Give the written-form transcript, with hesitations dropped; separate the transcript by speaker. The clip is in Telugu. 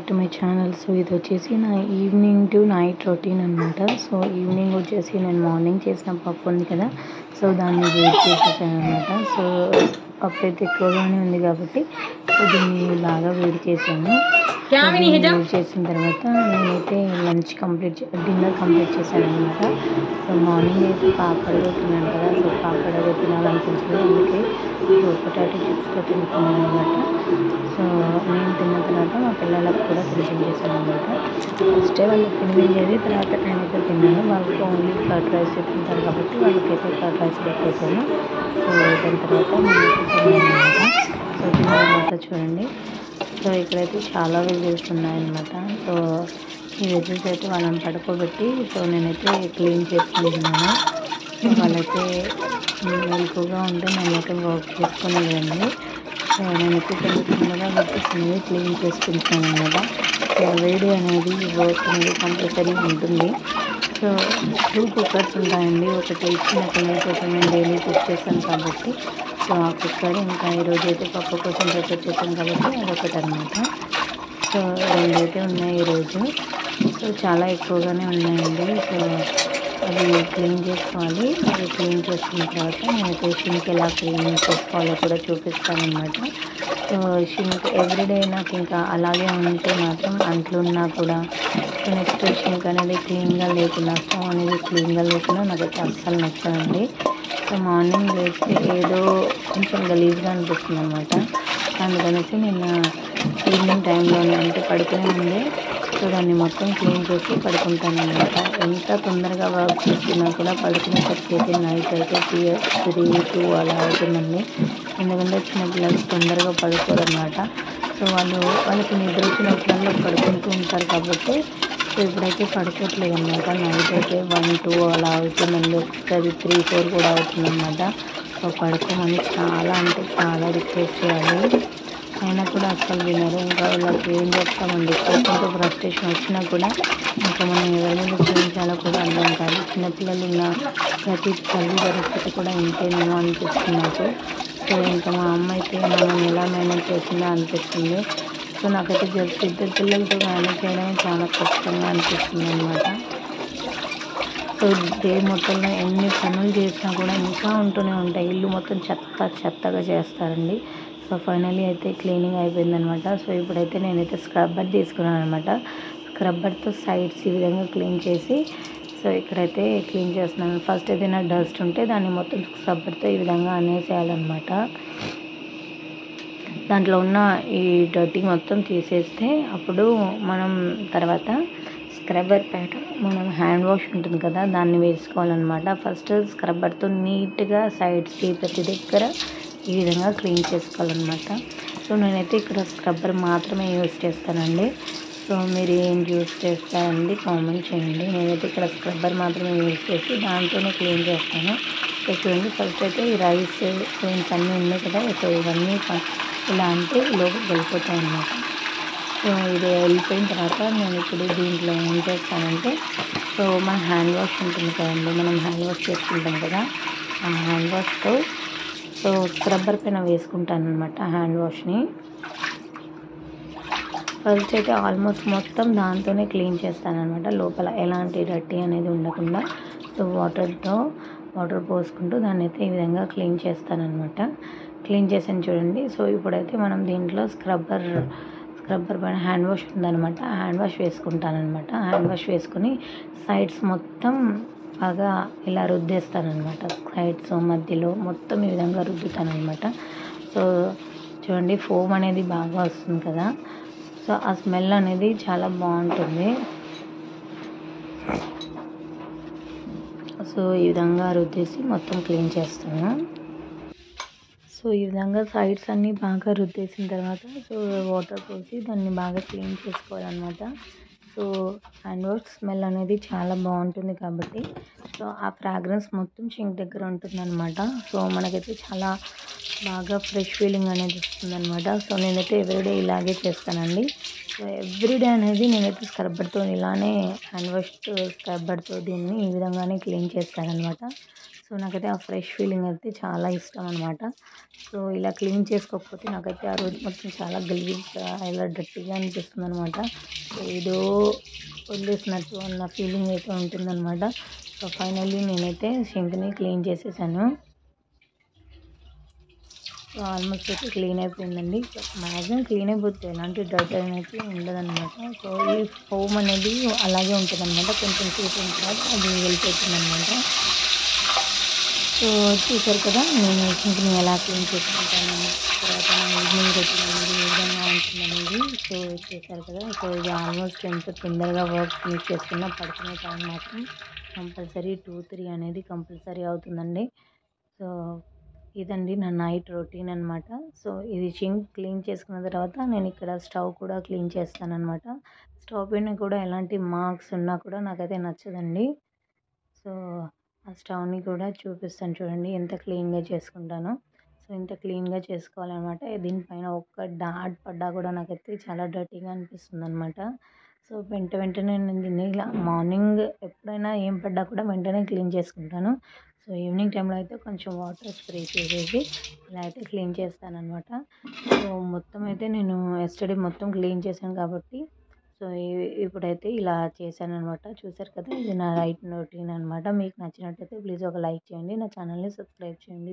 Speaker 1: Back to my channel. So ఇది వచ్చేసి నా ఈవినింగ్ టు నైట్ రొటీన్ అనమాట. సో ఈవినింగ్ వచ్చేసి నేను మార్నింగ్ చేసిన పప్పు ఉంది కదా, సో దాన్ని వేడి చేసేసాను అనమాట. సో పప్పు అయితే ఎక్కువగానే ఉంది కాబట్టి సో దీన్ని బాగా వేడి చేశాను. వేడి చేసిన తర్వాత నేనైతే డిన్నర్ కంప్లీట్ చేశాను అనమాట. సో మార్నింగ్ అయితే పాపడ తిన్నాను కదా, సో పాపడ తినాలనిపించింది, అందుకే పొటాటో చిప్స్తో తింటున్నాను అనమాట. సో నేను తిన్న తర్వాత మా పిల్లలకు కూడా తినిపించేసాను అనమాట. ఫస్టే వాళ్ళకి తినిపించేది, తర్వాత నేనైతే తిన్నాను. వాళ్ళకి ఓన్లీ కర్డ్ రైస్ తింటారు కాబట్టి వాళ్ళకైతే కర్డ్ రైస్ పెట్టేసాను. సో దాని తర్వాత నేనైతే తిన్నాను అనమాట. సో తిన్న తర్వాత చూడండి, సో ఇక్కడైతే చాలా వెజిల్స్ ఉన్నాయన్నమాట. సో ఈ వెజిల్స్ అయితే వాళ్ళని పడుకోబెట్టి సో నేనైతే క్లీన్ చేసుకుంటున్నాను. సో వాళ్ళైతే మెలకుగా ఉంటే నేనైతే వర్క్ చేసుకునేదండి. సో నేనైతే తొందరగా వర్క్ అనేది క్లీన్ చేసుకుంటున్నాను అనమాట. సో వేడి అనేది వర్క్ అనేది కంపల్సరీ ఉంటుంది. సో 2 కుక్కర్స్ ఉంటాయండి. ఒకటి చిన్న పిల్లల కోసం నేను డైలీ కుక్ చేస్తాను కాబట్టి సో ఆ కుక్కర్, ఇంకా ఈరోజు అయితే పప్పు కోసం ప్రిపేర్ చేశాను కాబట్టి అదొకటి అనమాట. సో 2 అయితే ఉన్నాయి ఈరోజు. సో చాలా ఎక్కువగానే ఉన్నాయండి. సో అది క్లీన్ చేసుకోవాలి. అది క్లీన్ చేసుకున్న తర్వాత నేనైతే షింక్ ఎలా క్లీన్ చేసుకోవాలో కూడా చూపిస్తాను అనమాట. సో షింక్ ఎవ్రీడే నాకు ఇంకా అలాగే ఉంటే మాత్రం అంట్లు ఉన్నా కూడా సో నెక్స్ట్ షింక్ అనేది క్లీన్గా లేకుండా, స్టవ్ అనేది క్లీన్గా లేకుండా నాకైతే అస్సలు నచ్చదండి. సో మార్నింగ్ లేస్తే ఏదో కొంచెం గలీజ్గా అనిపిస్తుంది అనమాట. అందుకనేసి నేను ఈవినింగ్ టైంలోనే, అంటే పడుకునే ముందే సో దాన్ని మొత్తం క్లీన్ చేసి పడుకుంటాను అనమాట. ఎంత తొందరగా వర్క్ చేస్తున్నా కూడా పడుకునేసరికి అయితే నైట్ అయితే 3, 2 అలా అవుతుందండి. ఎందుకంటే చిన్నపిల్లలు తొందరగా పడుకోరు అనమాట. సో వాళ్ళకి నిద్ర వచ్చినప్పుడల్లా పడుకుంటూ ఉంటారు కాబట్టి సో ఇప్పుడైతే పడుకోవట్లేదు అనమాట. నైట్ అయితే 1, 2 అలా అవుతుందండి. ఒకసారి 3, 4 కూడా అవుతుందన్నమాట. సో పడుకోమని చాలా అంటే చాలా రిక్వెస్ట్ చేయాలి, అయినా కూడా అస్సలు వినరు. ఇంకా వాళ్ళకి ఏం చెప్తామండి, కోపంతో ఫ్రస్ట్రేషన్ వచ్చినా కూడా ఇంకా మనం ఎవరి మీద చూపించాలో కూడా అర్థం కాదు. చిన్నపిల్లలు ఉన్న ప్రతి తల్లి పరిస్థితి కూడా ఇంతేనేమో అనిపిస్తుంది నాకు. సో ఇంకా మా అమ్మ అయితే మనం ఎలా మేనేజ్ చేసిందో అనిపిస్తుంది. సో నాకైతే జస్ట్ 2 పిల్లలతో మేనేజ్ చేయడమే చాలా కష్టంగా అనిపిస్తుంది అనమాట. సో డే మొత్తంలో ఎన్ని పనులు చేసినా కూడా ఇంకా ఉంటూనే ఉంటాయి. ఇల్లు మొత్తం చెత్తగా చేస్తారండి. సో ఫైనలీ అయితే క్లీనింగ్ అయిపోయిందనమాట. సో ఇప్పుడైతే నేనైతే స్క్రబ్బర్ తీసుకున్నాను అనమాట. స్క్రబ్బర్తో సైడ్స్ ఈ విధంగా క్లీన్ చేసి సో ఇక్కడైతే క్లీన్ చేస్తున్నాను. ఫస్ట్ ఏదైనా డస్ట్ ఉంటే దాన్ని మొత్తం స్క్రబ్బర్తో ఈ విధంగా అనేసేయాలన్నమాట. దాంట్లో ఉన్న ఈ డర్టీ మొత్తం తీసేస్తే అప్పుడు మనం తర్వాత స్క్రబ్బర్ ప్యాడ్, మనం హ్యాండ్ వాష్ ఉంటుంది కదా, దాన్ని వేసుకోవాలన్నమాట. ఫస్ట్ స్క్రబ్బర్తో నీట్గా సైడ్స్కి ప్రతి దగ్గర ఈ విధంగా క్లీన్ చేసుకోవాలన్నమాట. సో నేనైతే ఇక్కడ స్క్రబ్బర్ మాత్రమే యూజ్ చేస్తానండి. సో మీరు ఏం యూజ్ చేస్తారండి కామెంట్ చేయండి. నేనైతే ఇక్కడ స్క్రబ్బర్ మాత్రమే యూజ్ చేసి దాంతోనే క్లీన్ చేస్తాను. సో చూడండి, ఫస్ట్ అయితే ఈ రైస్ స్పూన్స్ అన్నీ ఉన్నాయి కదా, సో ఇవన్నీ ఇలా అంటే లోపలికి వెళ్ళిపోతాయి అన్నమాట. సో ఇది వెళ్ళిపోయిన తర్వాత నేను ఇప్పుడు దీంట్లో ఏం చేస్తానంటే సో మన హ్యాండ్ వాష్ ఉంటుంది కదండి, మనం హ్యాండ్ వాష్ చేసుకుంటాం కదా, ఆ హ్యాండ్ వాష్తో సో స్క్రబ్బర్ పైన వేసుకుంటాను అనమాట హ్యాండ్ వాష్ని. ఫస్ట్ అయితే ఆల్మోస్ట్ మొత్తం దాంతోనే క్లీన్ చేస్తాను అనమాట. లోపల ఎలాంటి డర్టీ అనేది ఉండకుండా సో వాటర్ పోసుకుంటూ దాన్ని అయితే ఈ విధంగా క్లీన్ చేస్తాను అనమాట. క్లీన్ చేసాను చూడండి. సో ఇప్పుడైతే మనం దీంట్లో స్క్రబ్బర్ పైన హ్యాండ్ వాష్ ఉందనమాట, హ్యాండ్ వాష్ వేసుకుంటానమాట. హ్యాండ్ వాష్ వేసుకొని సైడ్స్ మొత్తం బాగా ఇలా రుద్దేస్తానమాట. సైడ్స్ మధ్యలో మొత్తం ఈ విధంగా రుద్దుతానమాట. సో చూడండి, ఫోమ్ అనేది బాగా వస్తుంది కదా, సో ఆ స్మెల్ అనేది చాలా బాగుంటుంది. సో ఈ విధంగా రుద్దేసి మొత్తం క్లీన్ చేస్తాను. సో ఈ విధంగా సైడ్స్ అన్నీ బాగా రుద్దేసిన తర్వాత సో వాటర్ పోసి దాన్ని బాగా క్లీన్ చేసుకోవాలన్నమాట. సో హ్యాండ్ వాష్ స్మెల్ అనేది చాలా బాగుంటుంది కాబట్టి సో ఆ ఫ్రాగ్రెన్స్ మొత్తం షింక్ దగ్గర ఉంటుందన్నమాట. సో మనకైతే చాలా బాగా ఫ్రెష్ ఫీలింగ్ అనేది వస్తుందన్నమాట. సో నేనైతే ఎవ్రీడే ఇలాగే చేస్తానండి. సో ఎవ్రీడే అనేది నేనైతే స్క్రబ్బర్తో ఇలానే హ్యాండ్ వాష్ స్క్రబ్బర్తో దీన్ని ఈ విధంగానే క్లీన్ చేస్తానన్నమాట. సో నాకైతే ఆ ఫ్రెష్ ఫీలింగ్ అయితే చాలా ఇష్టం అనమాట. సో ఇలా క్లీన్ చేసుకోకపోతే నాకైతే ఆ రోజు మొత్తం చాలా గలీజ్‌గా ఇలా డర్టీగా అనిపిస్తుందనమాట. సో ఏదో వదిలేసినట్టు అన్న ఫీలింగ్ అయితే ఉంటుందనమాట. సో ఫైనల్లీ నేనైతే సింక్‌ని క్లీన్ చేసేసాను. సో ఆల్మోస్ట్ అయితే క్లీన్ అయిపోయిందండి. సో మాక్సిమం క్లీన్ అయిపోద్ది. ఎలాంటి డర్ట్ అనేది ఉండదనమాట. సో ఈ ఫోమ్ అనేది అలాగే ఉంటదనమాట. కొంచెం సేపు అయిన తర్వాత అది వెళ్ళిపోతుందనమాట. సో చూసారు కదా! నేను సింక్‌ని ఎలా క్లీన్ చేసుకుంటాను, తర్వాత నా ఈవినింగ్ రొటీన్ అనేది ఏ విధంగా ఉంటుందనేది. సో చూసారు కదా! సో ఇది ఆల్మోస్ట్ ఎంత తొందరగా వర్క్ ఫినిష్ చేసుకున్నా పడుకునే టైం మాత్రం కంపల్సరీ 2, 3 అనేది కంపల్సరీ అవుతుందండి. సో ఇదండి నా నైట్ రొటీన్ అనమాట. సో ఇది సింక్ క్లీన్ చేసుకున్న తర్వాత నేను ఇక్కడ స్టవ్ కూడా క్లీన్ చేస్తాననమాట. స్టవ్ పైన కూడా ఎలాంటి మార్క్స్ ఉన్నా కూడా నాకైతే నచ్చదండి. సో ఆ స్టవ్‌ని కూడా చూపిస్తాను చూడండి ఎంత క్లీన్‌గా చేసుకుంటానో. సో ఇంత క్లీన్‌గా చేసుకోవాలనమాట. దీనిపైన ఒక్క డాట్ పడ్డా కూడా నాకైతే చాలా డర్టీగా అనిపిస్తుందనమాట. సో వెంటనే నేను దీన్ని ఇలా మార్నింగ్ ఎప్పుడైనా ఏం పడ్డా కూడా వెంటనే క్లీన్ చేసుకుంటాను. సో ఈవినింగ్ టైంలో అయితే కొంచెం వాటర్ స్ప్రే చేసేసి ఇలా అయితే క్లీన్ చేస్తాననమాట. సో మొత్తం అయితే నేను యెస్టర్‌డే మొత్తం క్లీన్ చేశాను కాబట్టి సో ఇప్పుడైతే ఇలా చేశాననమాట. చూసారు కదా! ఇది నా నైట్ రొటీన్ అనమాట. మీకు నచ్చినట్టయితే ప్లీజ్ ఒక లైక్ చేయండి. నా ఛానల్‌ని సబ్స్క్రైబ్ చేయండి.